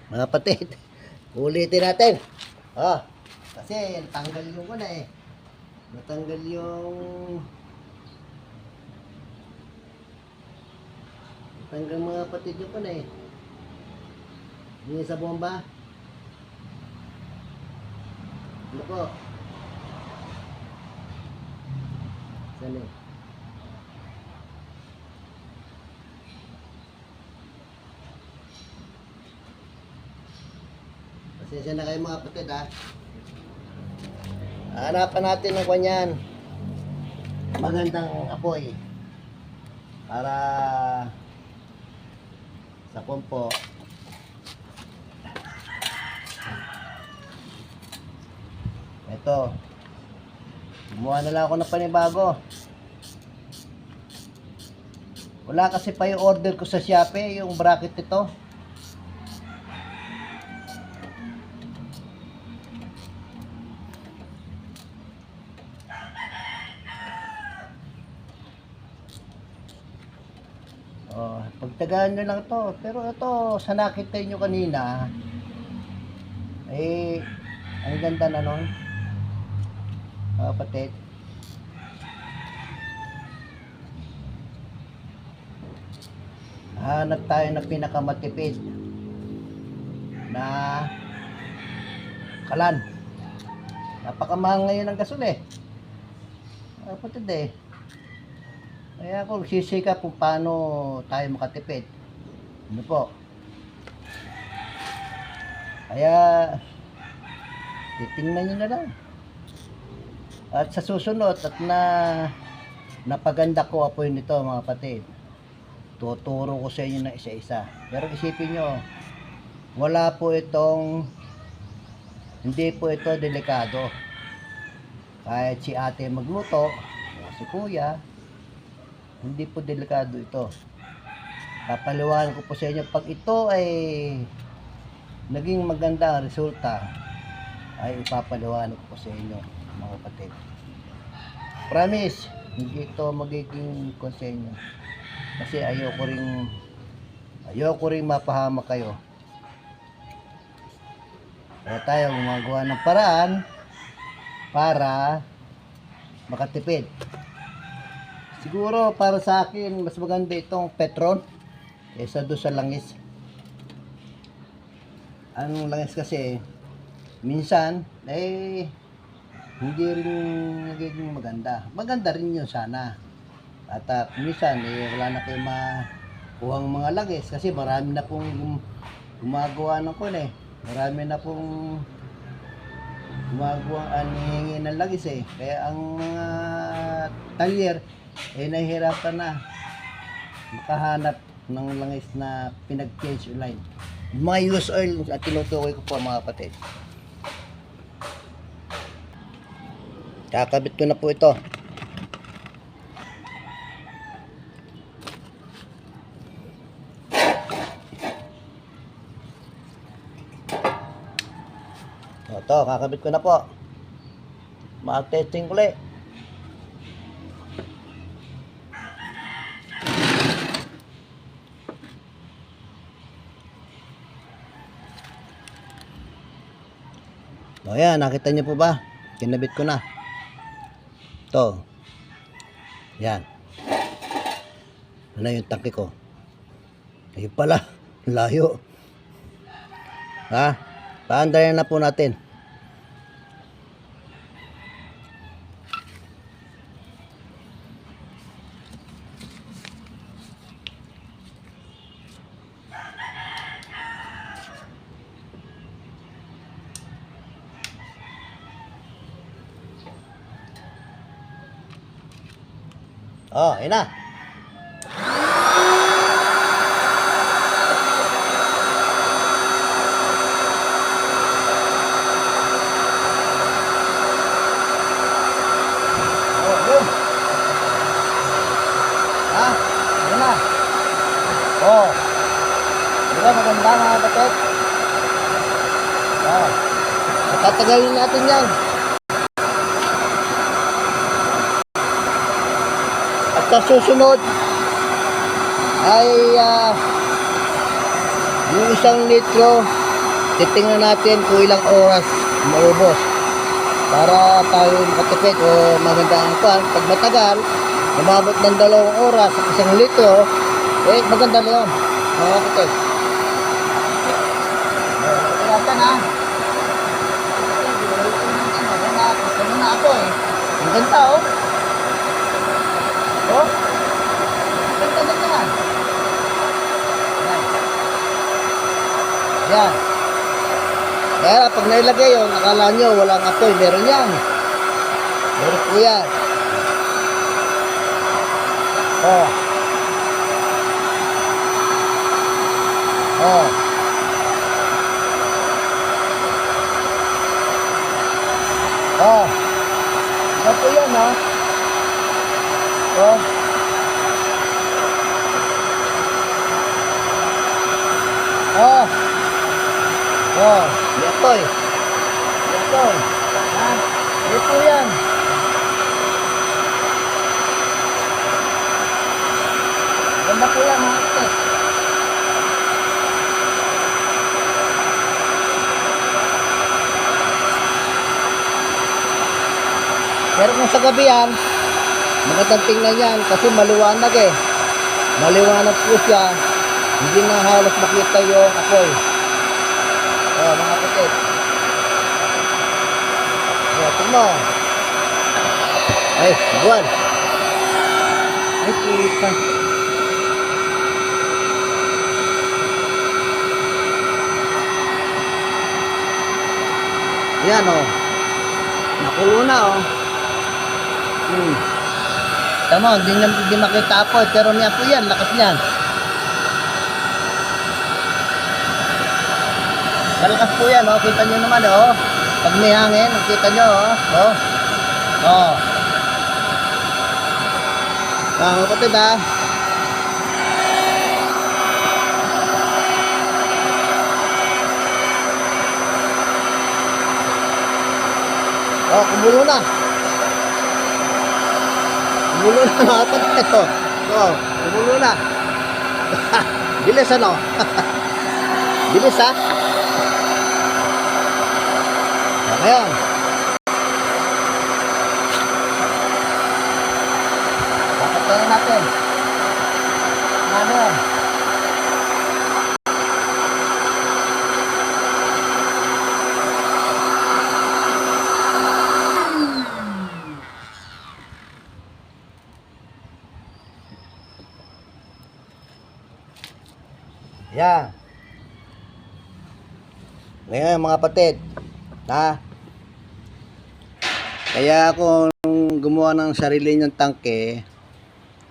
Mga kapatid, ulitin natin. Oh, kasi natanggal yung ano eh. Natanggal yung natanggal mga kapatid yung ano eh. Yung sa bomba. Ano po? Saan eh? Pasensya na kayo mga kapatid ha. Hanapan natin ng kanyan. Magandang apoy. Para sa pompo. Ito. Gumawa na lang ako ng panibago. Wala kasi pa yung order ko sa Shopee, yung bracket ito. Oh, pagtagaan nyo lang to. Pero ito, sa nakita nyo kanina, eh, ang ganda na nun. Mga kapatid. Hanap tayo ng pinakamatipid na kalan. Napakamahal ngayon ng gasol eh. Mga kapatid eh. Kaya ako nagsisikap kung paano tayo makatipid. Ano po? Kaya titingnan nyo na lang. At sa susunod at napaganda ko apoy nito mga kapatid. Tuturo ko sa inyo ng isa-isa. Pero isipin nyo, wala po itong, hindi po ito delikado. Kahit si ate magluto, o si kuya, hindi po delikado ito. Papaliwanag ko po sa inyo, pag ito ay naging maganda ang resulta, ay ipapaliwanag ko sa inyo mga kapatid. Promise, hindi ito magiging konsenyo. Kasi ayoko ring mapahamak kayo. Kaya tayo gumagawa ng paraan para makatipid. Siguro para sa akin mas maganda itong Petron kaysa doon sa langis. Ang langis kasi minsan hindi rin nagiging maganda. Maganda rin yun sana. At minsan wala na kayong makuhang mga langis kasi marami na pong gumagawa ng kun. Marami na pong gumagawa hihingi ng langis eh. Kaya ang mga talyer nahihirapan na makahanap ng langis na pinag-change line. Mga use oil at tinutukoy ko po mga kapatid. Kakabit ko na po ito. Ito, kakabit ko na po. Mag-testing ulit. O yan, nakita niyo po ba? Kinabit ko na. Ito. Yan. Ano yung tangke ko? Ayun pala. Layo. Ha? Paandayan na po natin. Oh, ayun na. Oh, yun. Ha? Ayun na. Oh. Diba maganda mga kapatid? Oh. Tatagalin natin yan. At sa susunod ay yung 1 litro titingnan natin kung ilang oras maubos para tayo makatipid o maganda ang pan. Pag matagal, umabot ng 2 oras at 1 litro, eh maganda na yun. Mga kapatid. Tingnan ha. Ano na ako eh. Ang ganda oh. Oh. Ang ganda na yan. Yan. Kaya pag nailagay yun, akala nyo walang apoy, meron yan. Meron po yan. Oh. Oh. Oh. Ano po yan ha? Oh. Oh. Oh. Yapoy. Yapoy. Ha? Ito yan. Ganda po yan ha? Pero kung sa gabi yan, magandang tingnan yan kasi maliwanag eh. Maliwanag po siya. Hindi na halos makita yung apoy. Oh, mga kapatid. Oh, tingnan mo. Ay, buwan. Ay, kita. Yan oh. Nakulo na oh. Tama, hindi makita apoy, pero may apoy yan, lakas niyan. Malakas po yan, oh. Kita nyo naman, oh. Pag may hangin, kita nyo, oh. Oh. Oh. Mga kapatid, ha. Oh, kumulo na. Kumulo na mga kapatid, oh. Oh, kumulo na. Bilis, ano? Bilis, ha? Ngayon. Papatayin natin. Ano yan? Yan. Ngayon mga kapatid, ha? Kaya ako gumawa ng sarili niyang tangke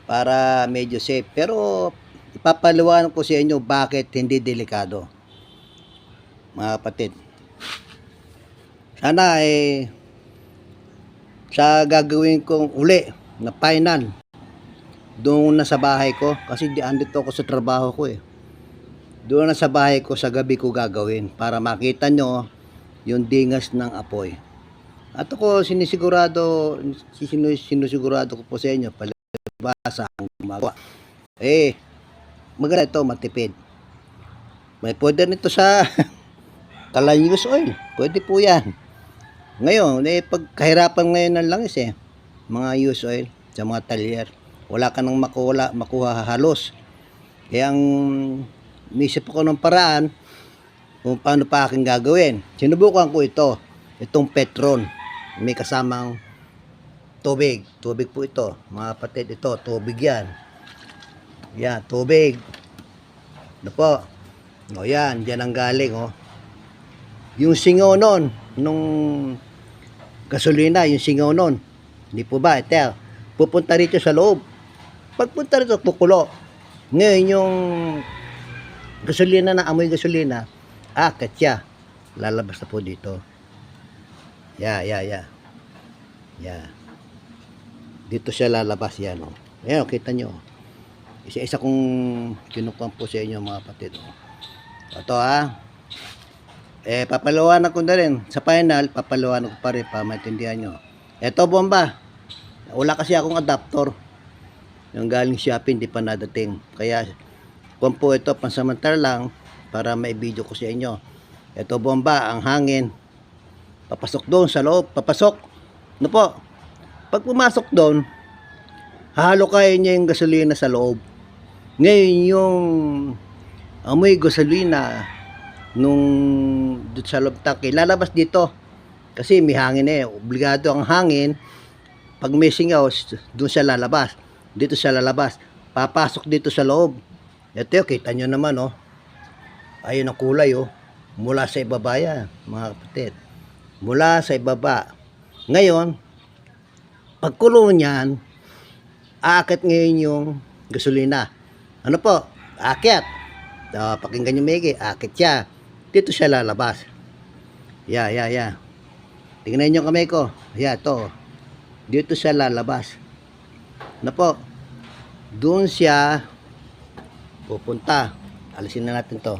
para medyo safe. Pero ipapaliwanag ko sa inyo bakit hindi delikado. Mga kapatid. Sana sa gagawin kong uli na final doon na sa bahay ko kasi andito ako sa trabaho ko eh. Doon na sa bahay ko sa gabi ko gagawin para makita nyo yung dingas ng apoy. At ako sinisigurado ko po sa inyo palibasa ang gumagawa. Maganda ito, matipid. May pwede nito sa Kalan-Use oil. Pwede po yan. Ngayon, pagkahirapan ngayon ng langis mga use oil sa mga talyer. Wala ka nang makuha halos. Kaya ang nisip ko ng paraan kung paano pa aking gagawin. Sinubukan ko itong Petron. May kasamang tubig. Tubig po ito. Mga kapatid, ito, tubig yan. Yan, tubig. Ano po? O yan, dyan ang galing, oh. Yung singaw nun, nung gasolina, yung singaw nun. Hindi po ba? Ito, pupunta rito sa loob. Pagpunta rito, kukulo. Ngayon, yung gasolina na amoy gasolina, katya. Lalabas na po dito. Yeah. Dito siya lalabas yan, oh. Ayan, kita nyo. Isa-isa kong kinukuha po sa inyo mga kapatid. Ito papalawanan ko na rin. Sa final, papalawanan ko pa rin para maintindihan nyo. Ito bomba. Wala kasi akong adapter. Yung galing Shopee, hindi pa nadating. Kaya, kung po ito, pansamantala lang para may video ko sa inyo. Ito bomba, ang hangin. Papasok doon sa loob. Papasok. Ano po? Pag pumasok doon, halo kayo niya yung gasolina sa loob. Ngayon yung amoy gasolina nung doon sa loob tangke, lalabas dito. Kasi may hangin eh. Obligado ang hangin. Pag may singaw, doon siya lalabas. Dito siya lalabas. Papasok dito sa loob. Ito yun, kita nyo naman oh. Ayun ang kulay oh. Mula sa ibaba yan, mga kapatid. Mula sa ibaba. Ngayon, pagkulong niyan, aakit ngayon yung gasolina. Ano po? Aakyat. Pakinggan nyo maigi, aakit siya. Dito siya lalabas. Yeah. Tingnan nyo kamay ko. Yeah, to. Dito siya lalabas. Ano po? Doon siya pupunta. Alisin na natin to.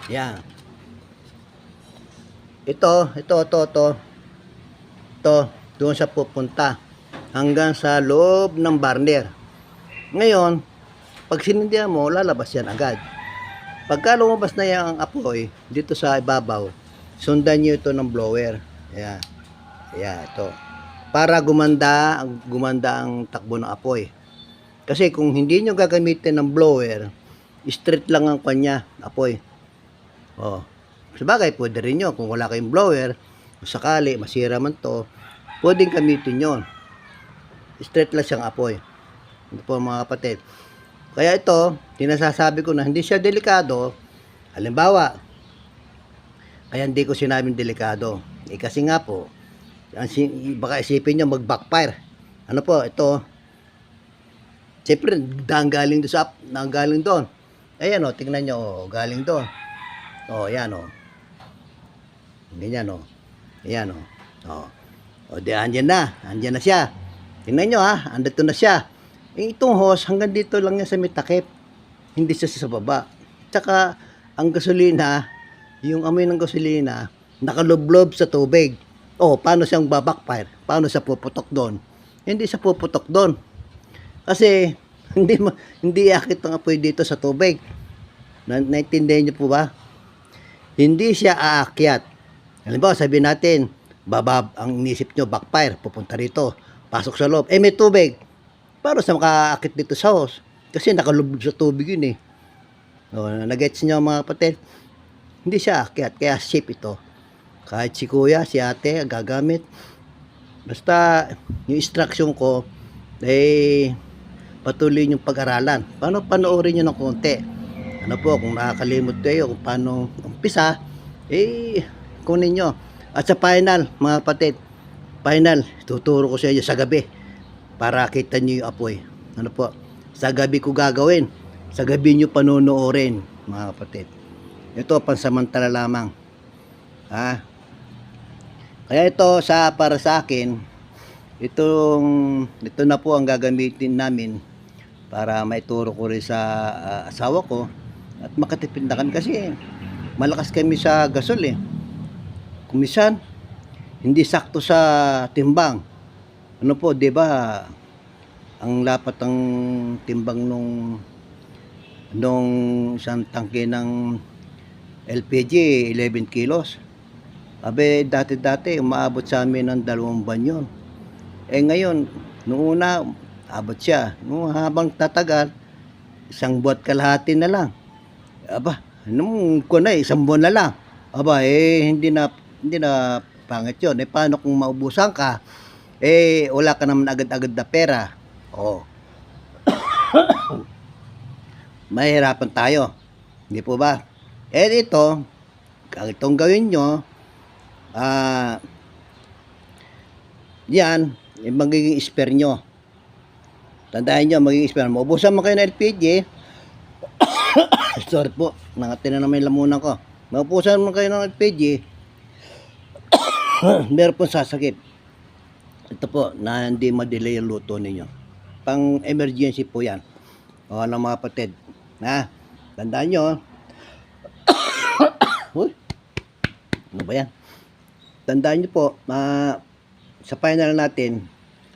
Yan. Ito. Doon siya pupunta. Hanggang sa loob ng burner. Ngayon, pag sinindihan mo, lalabas yan agad. Pagka lumabas na yung apoy, dito sa ibabaw, sundan nyo ito ng blower. Yan. Ito. Para gumanda ang takbo ng apoy. Kasi kung hindi nyo gagamitin ng blower, straight lang ang kanya, apoy. Sabagay, pwede rin nyo. Kung wala kayong blower, kung sakali, masira man to, pwedeng gamitin nyo. Straight lang siyang apoy. Ito po mga kapatid. Kaya ito, tinasasabi ko na hindi siya delikado. Halimbawa, kaya hindi ko sinabing delikado. Kasi nga po, baka isipin nyo mag-backfire. Ano po, ito, siyempre, galing doon. Ayan o, tingnan nyo, galing doon. Yan o. Ganyan o. Ayan o. Andyan na siya. Tingnan nyo ha, andito na siya. Itong hose, hanggang dito lang yan sa may takip. Hindi siya sa baba. Tsaka, ang gasolina, yung amoy ng gasolina, nakalublob sa tubig. Paano siyang babackfire? Paano siya puputok doon? Hindi siya puputok doon. Kasi, hindi akit ang apoy dito sa tubig. Naintindihan niyo po ba? Hindi siya aakyat. Halimbawa, sabihin natin, ang inisip nyo, backfire, pupunta rito, pasok sa loob. May tubig. Para sa makaakit dito sa hose. Kasi nakalubog sa tubig yun eh. Nagets nyo mga kapatid? Hindi siya aakyat, kaya safe ito. Kahit si kuya, si ate, gagamit. Basta, yung instruction ko, patuloy yung pag-aralan. Paano panoorin nyo ng konti? Ano po, kung nakakalimot kayo kung paano umpisa, kunin nyo. At sa final, mga kapatid, tuturo ko sa inyo sa gabi para kita nyo yung apoy. Ano po, sa gabi ko gagawin. Sa gabi nyo panonoorin, mga kapatid. Ito, pansamantala lamang. Kaya ito, para sa akin, ito na po ang gagamitin namin para maituro ko rin sa asawa ko at makatipid na kami kasi malakas kami sa gasol eh. Kumisan hindi sakto sa timbang. Ano po, 'di ba? Ang lapat ang timbang nung isang tangke ng LPG 11 kilos. Abe, dati umaabot sa amin ng 2 buwan yun. Ngayon, noong una, abot siya. Noong habang tatagal, 1 buwan kalahati na lang. Aba, nung isang buwan na lang. Aba, hindi na pangit yun. Paano kung maubusan ka, wala ka naman agad-agad na pera. Mahirapan tayo. Hindi po ba? Itong gawin nyo, yan, magiging spare nyo. Tandaan nyo, magiging spare. Maubusan mo kayo ng LPG. Sorry po, nangatin na naman yung lamunan ko. Maubusan mo kayo ng LPG. Meron pong sasakit. Ito po, na hindi ma-delay ang luto ninyo. Pang emergency po yan. Ng mga kapatid. Tandaan nyo. Uy, ano ba yan? Tandaan nyo po, sa final natin,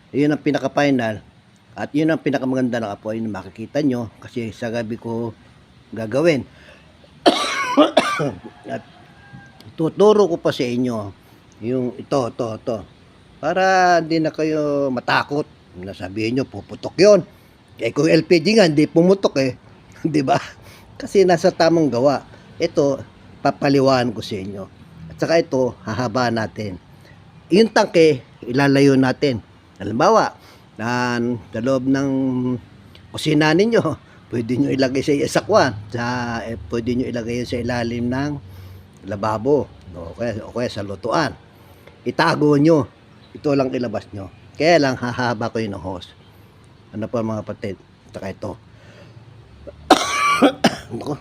yun ang pinaka-final. At yun ang pinakamaganda ng apoy na makikita nyo kasi sa gabi ko gagawin. At tuturo ko pa sa inyo yung ito. Para hindi na kayo matakot. Nasabihin nyo, puputok yon. Eh kung LPG nga, hindi pumutok eh. Di ba? Kasi nasa tamang gawa. Ito, papaliwan ko sa inyo. At saka ito, hahaba natin. Yung tangke, ilalayo natin. Halimbawa, sa loob ng kusina ninyo, pwede nyo ilagay sa kwan. Pwede nyo ilagay sa ilalim ng lababo. O kaya sa lutuan. Itago nyo. Ito lang ilabas nyo. Kaya lang, hahaba ko yung hose. Ano pa mga kapatid? Saka ito. Ako.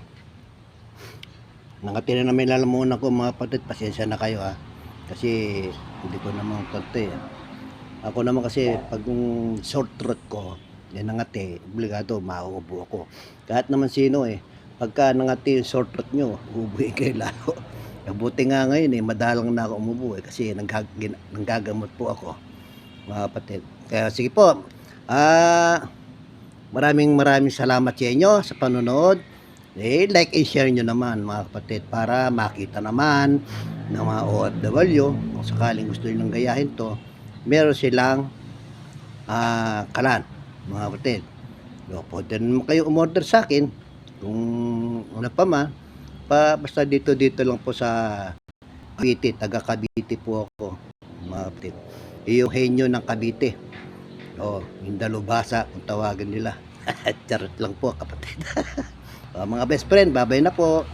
Nakatira na may lalamunan ko mga kapatid. Pasensya na kayo ha. Kasi hindi ko naman konti. Ako naman kasi pag short throat ko, yan nangati, obligado mauubo ako. Kahit naman sino pagka nangati yung short throat nyo, ubuhin kayo lalo. Buti nga ngayon madalang na ako umubo kasi nanggagamot po ako mga kapatid. Kaya sige po, maraming salamat sa inyo sa panonood. Like and share nyo naman mga kapatid para makita naman ng mga OFW kung sakaling gusto nyo gayahin to, meron silang kalan mga kapatid. Pwede naman kayo umorder sa akin kung ano pa man. Basta dito lang po sa Cavite, taga Cavite po ako mga kapatid. Yung henyo ng Cavite. Yung dalubhasa kung tawagan nila. Charot lang po kapatid. Mga best friend, babay na po.